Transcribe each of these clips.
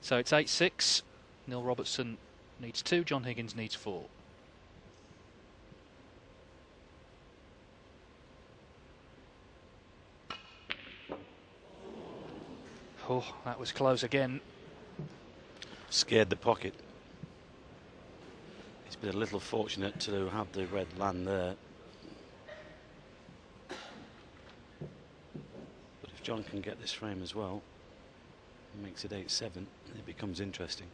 So it's 8-6. Neil Robertson needs 2, John Higgins needs 4. Oh, that was close again. Scared the pocket. He's been a little fortunate to have the red land there. But if John can get this frame as well, it makes it 8-7, it becomes interesting.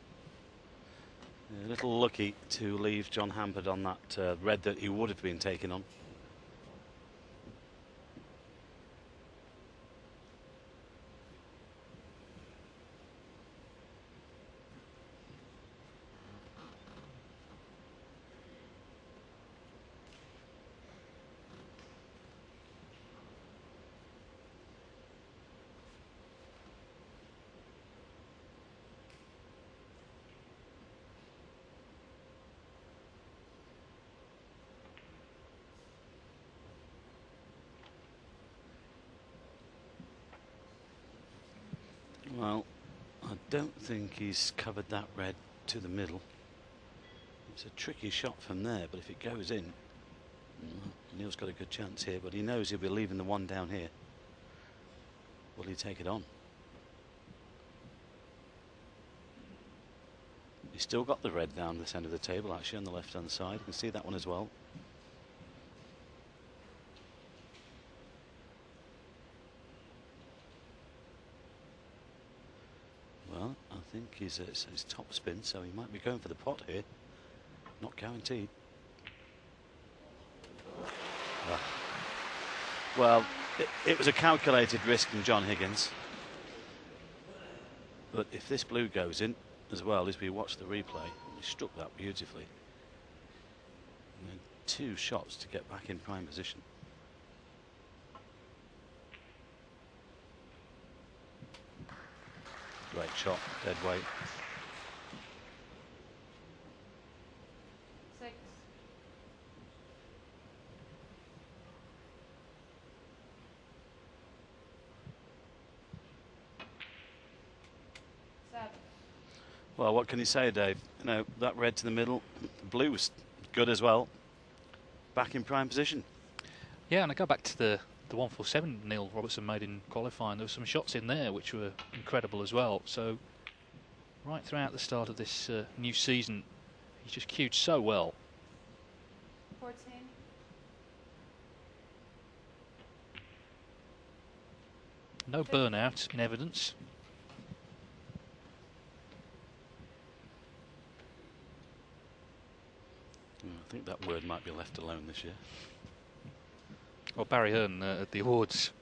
A little lucky to leave John hampered on that red that he would have been taking on. Well, I don't think he's covered that red to the middle. It's a tricky shot from there, but if it goes in, Neil's got a good chance here, but he knows he'll be leaving the one down here. Will he take it on? He's still got the red down this end of the table, actually, on the left-hand side. You can see that one as well. Well, I think he's at his top spin, so he might be going for the pot here. Not guaranteed. Well, it was a calculated risk from John Higgins. But if this blue goes in, as well as we watch the replay, he struck that beautifully. And then 2 shots to get back in prime position. Great shot, dead weight. 6. 7. Well, what can you say, Dave? You know, that red to the middle, the blue was good as well. Back in prime position. Yeah, and I go back to the 147 Neil Robertson made in qualifying. There were some shots in there which were incredible as well. So right throughout the start of this new season, he's just cued so well. 14. No burnout in evidence. I think that word might be left alone this year. Well, Barry Hearn at the awards,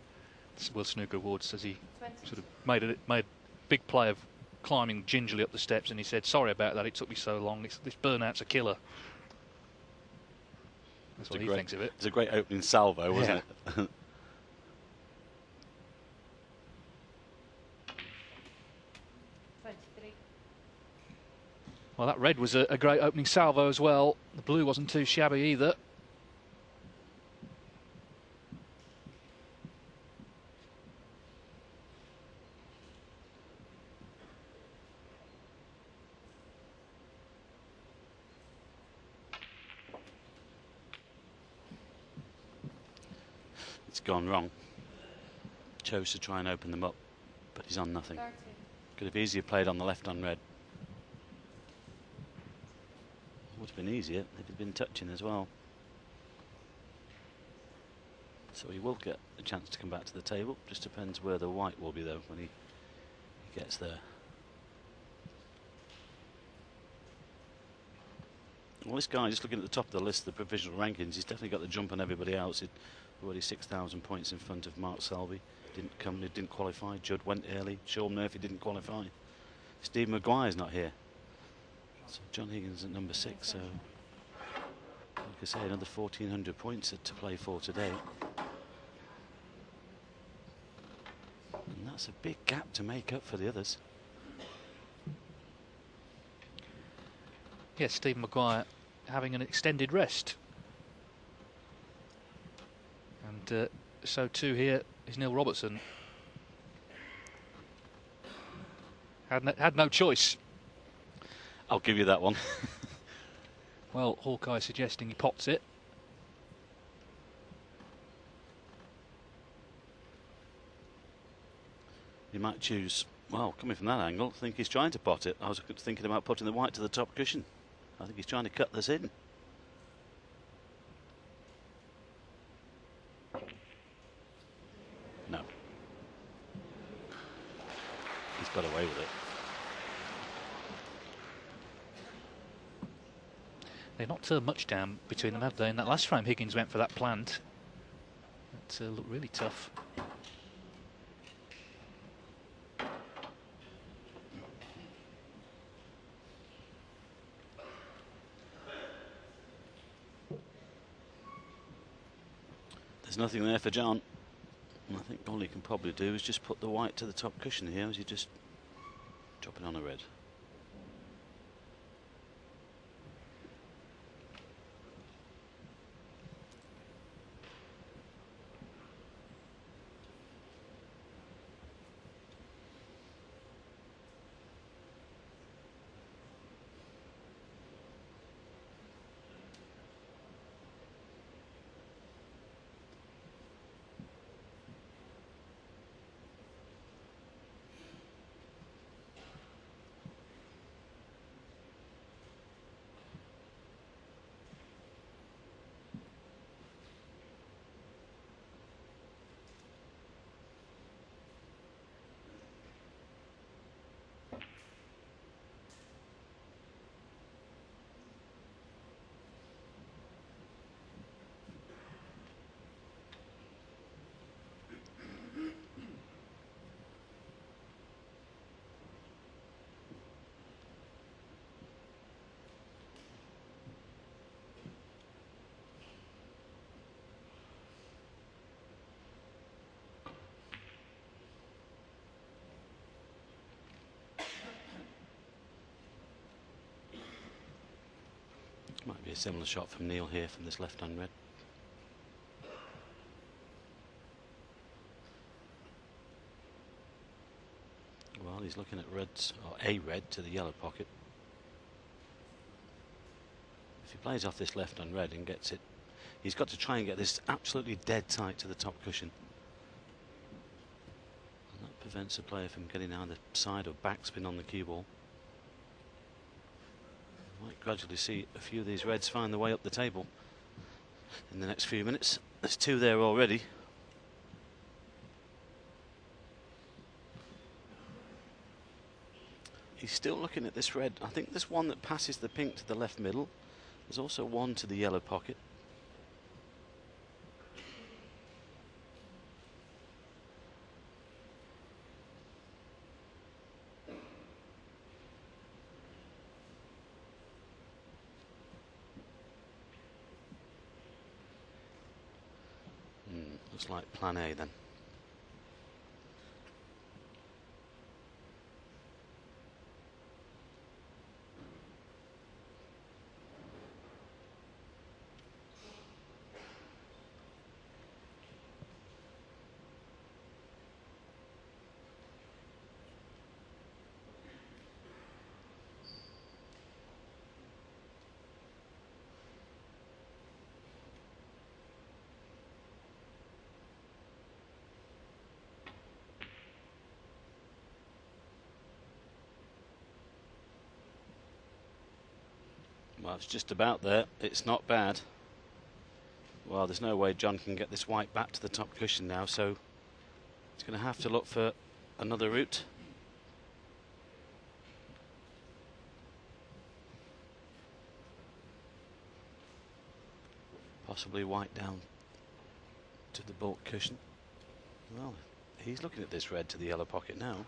World Snooker Awards, says he 20. sort of made a big play of climbing gingerly up the steps, and he said, "Sorry about that. It took me so long. This burnout's a killer." That's what he thinks of it. It's a great opening salvo, wasn't it? 23. Well, that red was a great opening salvo as well. The blue wasn't too shabby either. It's gone wrong. Chose to try and open them up, but he's on nothing. 30. Could have easily played on the left on red. Would have been easier if he'd been touching as well. So he will get a chance to come back to the table. Just depends where the white will be though when he gets there. Well, this guy, just looking at the top of the list, the provisional rankings, he's definitely got the jump on everybody else. He's already 6,000 points in front of Mark Selby. Didn't qualify. Judd went early. Sean Murphy didn't qualify. Steve Maguire's not here. So John Higgins at number 6. So, like I say, another 1,400 points to play for today. And that's a big gap to make up for the others. Yes, Steve Maguire having an extended rest. And so too here is Neil Robertson. Had no choice. I'll give you that one. Well, Hawkeye suggesting he pots it. You might choose, well, coming from that angle, I think he's trying to pot it. I was thinking about putting the white to the top cushion. I think he's trying to cut this in. No. He's got away with it. They've not turned much down between them, have they? In that last frame, Higgins went for that plant. That looked really tough. There's nothing there for John. And I think all he can probably do is just put the white to the top cushion here as you just drop it on a red. Might be a similar shot from Neil here from this left-hand red. Well, he's looking at reds, or a red to the yellow pocket. If he plays off this left-hand red and gets it, he's got to try and get this absolutely dead tight to the top cushion. And that prevents a player from getting either side or backspin on the cue ball. Might gradually see a few of these reds find their way up the table in the next few minutes. There's two there already. He's still looking at this red. I think there's one that passes the pink to the left middle. There's also one to the yellow pocket. Looks like plan A then. Well, it's just about there. It's not bad. Well, there's no way John can get this white back to the top cushion now, so he's going to have to look for another route. Possibly white down to the bulk cushion. Well, he's looking at this red to the yellow pocket now.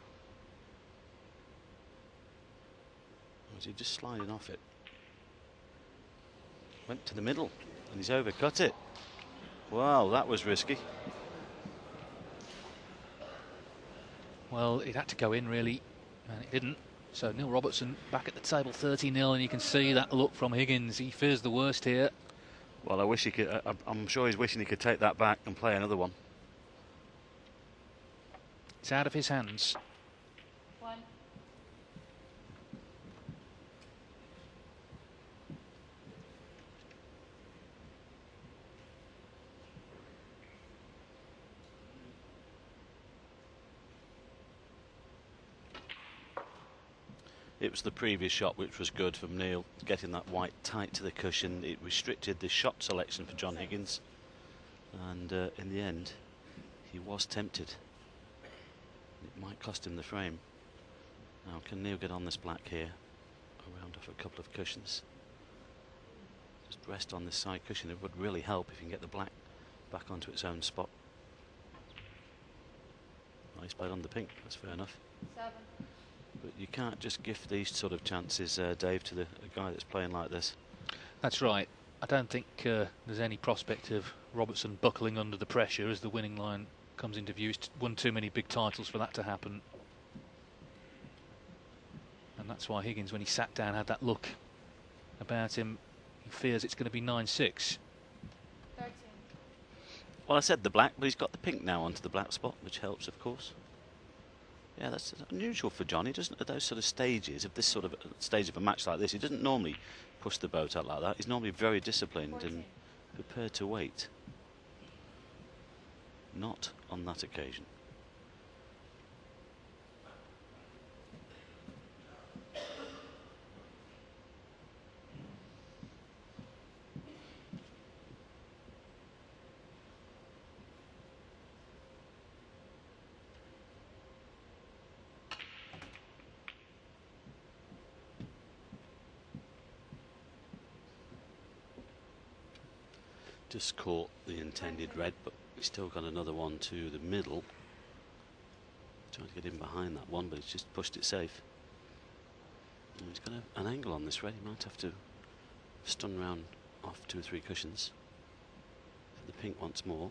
Or is he just sliding off it? Went to the middle and he's overcut it. Wow, that was risky. Well, it had to go in really, and it didn't. So Neil Robertson back at the table 30-0, and you can see that look from Higgins. He fears the worst here. Well, I wish he could. I'm sure he's wishing he could take that back and play another one. It's out of his hands. One. It was the previous shot which was good from Neil, getting that white tight to the cushion. It restricted the shot selection for John Higgins, and in the end he was tempted. It might cost him the frame. Now can Neil get on this black here, around off a couple of cushions, just rest on this side cushion. It would really help if you can get the black back onto its own spot. He's played on the pink, that's fair enough. 7. But you can't just gift these sort of chances, Dave, to a guy that's playing like this. That's right. I don't think there's any prospect of Robertson buckling under the pressure as the winning line comes into view. He's won too many big titles for that to happen. And that's why Higgins, when he sat down, had that look about him. He fears it's going to be 9-6. 13. Well, I said the black, but he's got the pink now onto the black spot, which helps, of course. Yeah, that's unusual for John. He doesn't, at those sort of stages, of this sort of stage of a match like this, he doesn't normally push the boat out like that. He's normally very disciplined 14. and prepared to wait. Not on that occasion. Just caught the intended red, but he's still got another one to the middle. Trying to get in behind that one, but he's just pushed it safe. And he's got an angle on this red. He might have to stun round off 2 or 3 cushions for the pink once more.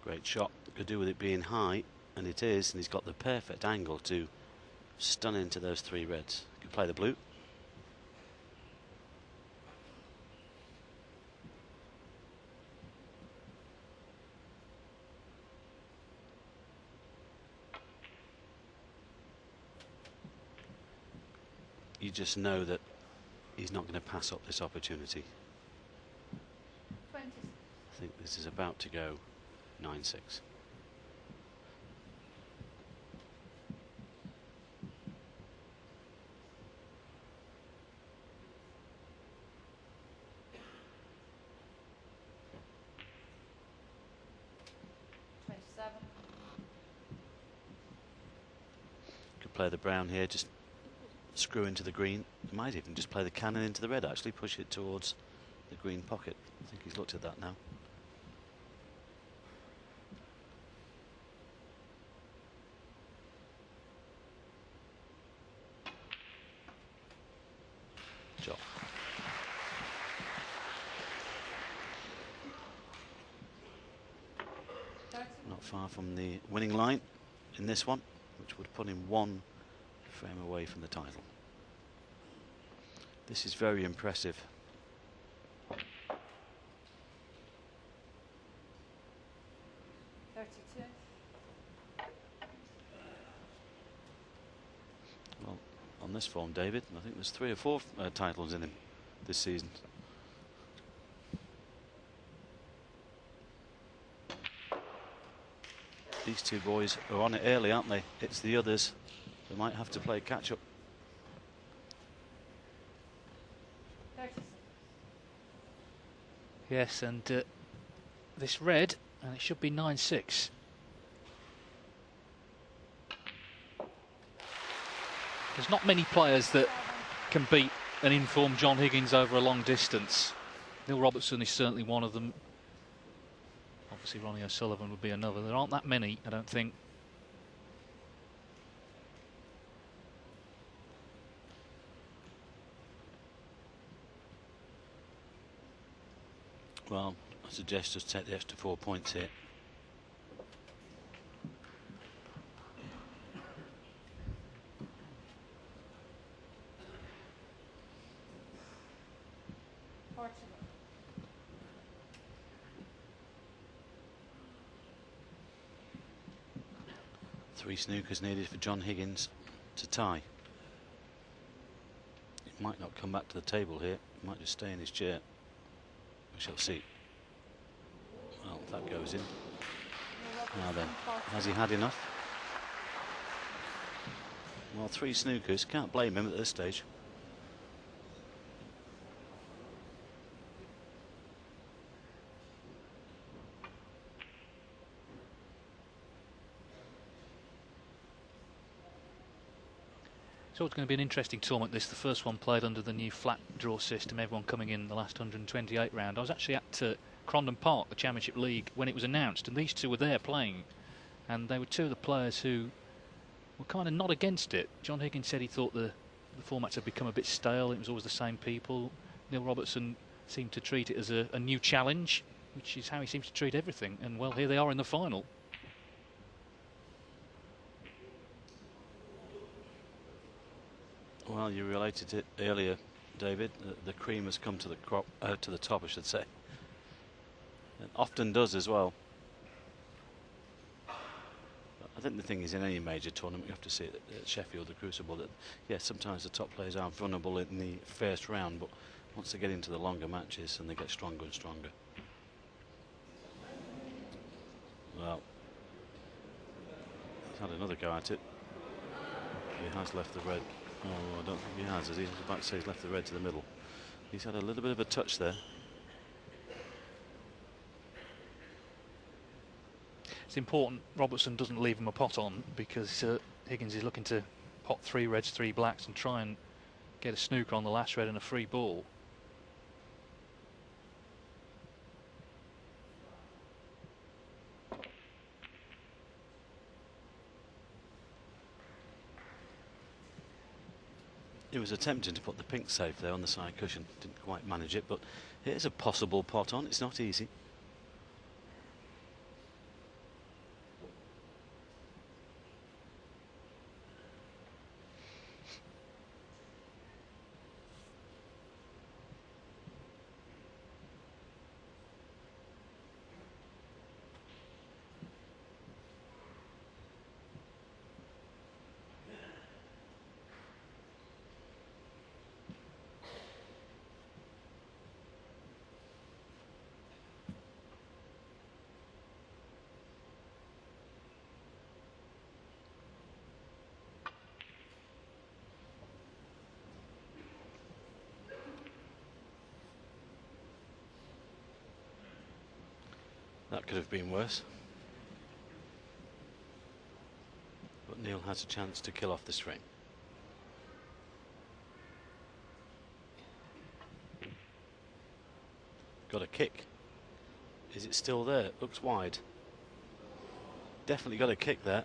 Great shot. Could do with it being high, and it is, and he's got the perfect angle to stun into those 3 reds. Could play the blue. You just know that he's not going to pass up this opportunity. 20. I think this is about to go 9-6. Could play the brown here, just screw into the green. Might even just play the cannon into the red, actually push it towards the green pocket. I think he's looked at that now. Not far from the winning line in this one, which would put him 1 frame away from the title. This is very impressive. Well, on this form, David, I think there's 3 or 4 titles in him this season. These 2 boys are on it early, aren't they? It's the others who might have to play catch up. Yes, and this red, and it should be 9-6. There's not many players that can beat an informed John Higgins over a long distance. Neil Robertson is certainly one of them. Obviously Ronnie O'Sullivan would be another. There aren't that many, I don't think. Well, I suggest just take the extra 4 points here. 3 snookers needed for John Higgins to tie. He might not come back to the table here. He might just stay in his chair. We shall see. Well, that goes in. Now then, has he had enough? Well, 3 snookers. Can't blame him at this stage. So it's going to be an interesting tournament, this. The first one played under the new flat draw system, everyone coming in the last 128 round. I was actually at Crondon Park, the Championship League, when it was announced, and these two were there playing. And they were two of the players who were kind of not against it. John Higgins said he thought the formats had become a bit stale. It was always the same people. Neil Robertson seemed to treat it as a new challenge, which is how he seems to treat everything. And, well, here they are in the final. Well, you related it earlier, David. The cream has come to the top, I should say. It often does as well. I think the thing is, in any major tournament, you have to see it at Sheffield, the Crucible, that, yeah, sometimes the top players are vulnerable in the first round, but once they get into the longer matches, and they get stronger and stronger. Well, he's had another go at it. He has left the red. Oh, I don't think he has. He was about to say he's left the red to the middle. He's had a little bit of a touch there. It's important Robertson doesn't leave him a pot on, because Higgins is looking to pot 3 reds, 3 blacks and try and get a snooker on the last red and a free ball. He was attempting to put the pink safe there on the side cushion. Didn't quite manage it, but here's a possible pot on. It's not easy. That could have been worse. But Neil has a chance to kill off the string. Got a kick. Is it still there? Looks wide. Definitely got a kick there.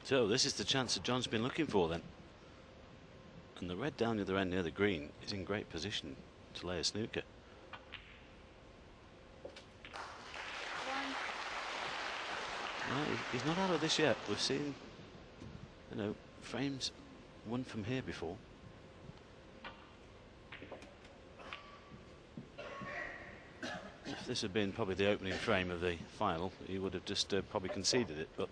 So this is the chance that John's been looking for then. And the red down the other end near the green is in great position to lay a snooker. No, he's not out of this yet. We've seen, you know, frames won from here before. If this had been probably the opening frame of the final, he would have just probably conceded it, but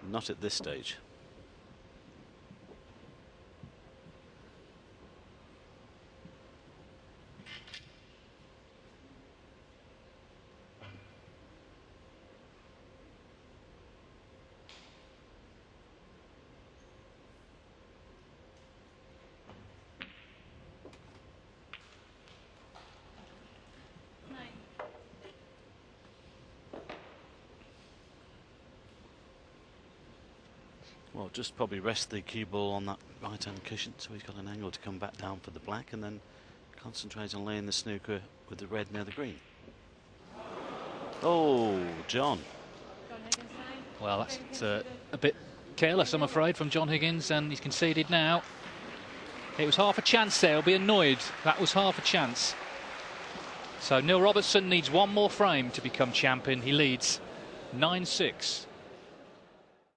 not at this stage. Well, just probably rest the cue ball on that right hand cushion, so he's got an angle to come back down for the black, and then concentrate on laying the snooker with the red near the green. Oh, John. Well, that's a bit careless, I'm afraid, from John Higgins, and he's conceded now. It was half a chance there. He'll be annoyed. That was half a chance. So Neil Robertson needs one more frame to become champion. He leads 9-6.